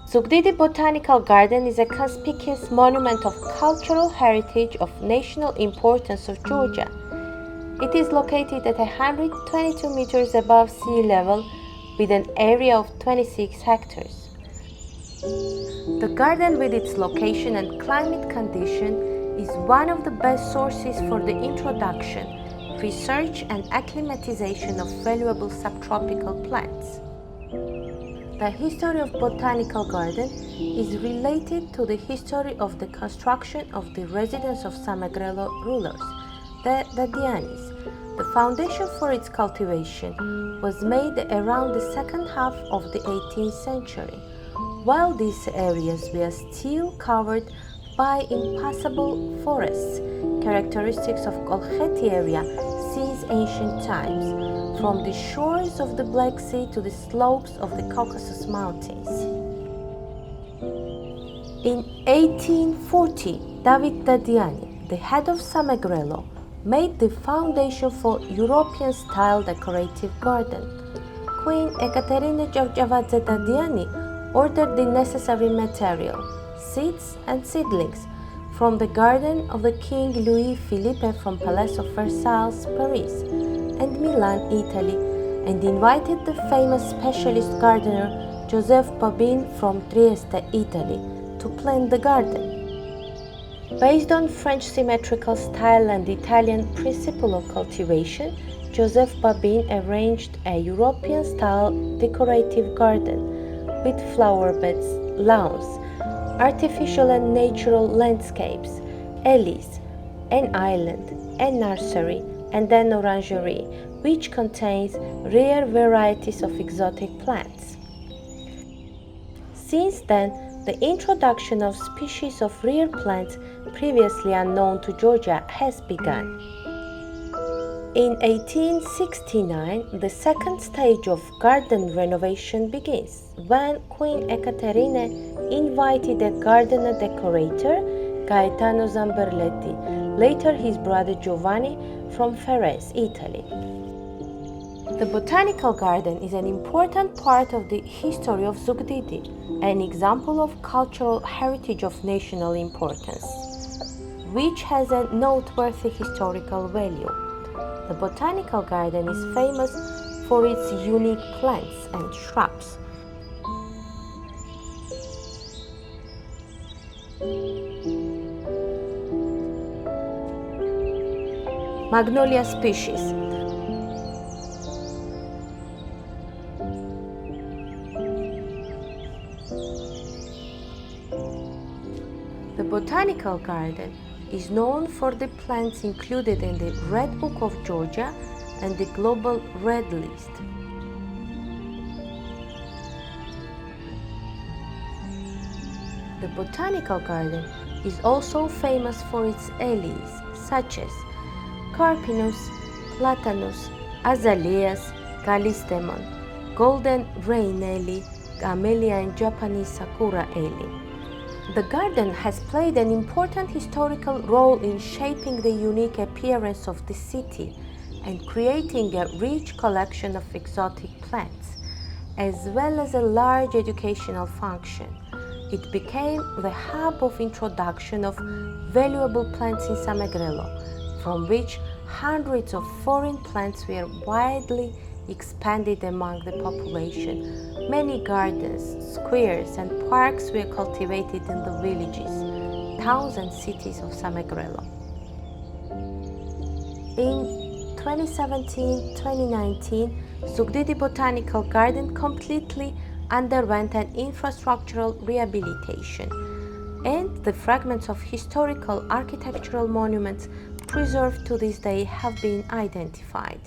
Zugdidi Botanical Garden is a conspicuous monument of cultural heritage of national importance of Georgia. It is located at 122 meters above sea level with an area of 26 hectares. The garden, with its location and climate condition, is one of the best sources for the introduction, research and acclimatization of valuable subtropical plants. The history of Botanical Garden is related to the history of the construction of the residence of Samegrelo rulers, the Dadianis. The foundation for its cultivation was made around the second half of the 18th century, while these areas were still covered by impassable forests, characteristics of Golkheti area since ancient times, from the shores of the Black Sea to the slopes of the Caucasus Mountains. In 1840, David Dadiani, the head of Samegrelo, made the foundation for European-style decorative garden. Queen Ekaterina Georgievadze Dadiani ordered the necessary material, seeds and seedlings, from the garden of the King Louis Philippe from Palace of Versailles, Paris, and Milan, Italy, and invited the famous specialist gardener Joseph Babin from Trieste, Italy, to plant the garden. Based on French symmetrical style and Italian principle of cultivation, Joseph Babin arranged a European-style decorative garden with flower beds, lawns, artificial and natural landscapes, alleys, an island, a nursery, and an orangery, which contains rare varieties of exotic plants. Since then, the introduction of species of rare plants previously unknown to Georgia has begun. In 1869, the second stage of garden renovation begins, when Queen Ekaterina invited a gardener decorator, Gaetano Zamberletti, later his brother Giovanni, from Firenze, Italy. The Botanical Garden is an important part of the history of Zugdidi, an example of cultural heritage of national importance, which has a noteworthy historical value. The Botanical Garden is famous for its unique plants and shrubs. Magnolia species. The Botanical Garden is known for the plants included in the Red Book of Georgia and the Global Red List. The Botanical Garden is also famous for its alleys, such as Carpinus, Platanus, Azaleas, Gallistemon, Golden Rain Alley, Camellia and Japanese Sakura Alley. The garden has played an important historical role in shaping the unique appearance of the city and creating a rich collection of exotic plants, as well as a large educational function. It became the hub of introduction of valuable plants in Samegrelo, from which hundreds of foreign plants were widely expanded among the population. Many gardens, squares, and parks were cultivated in the villages, towns, and cities of Samegrelo. In 2017-2019, Zugdidi Botanical Garden completely underwent an infrastructural rehabilitation, and the fragments of historical architectural monuments preserved to this day have been identified.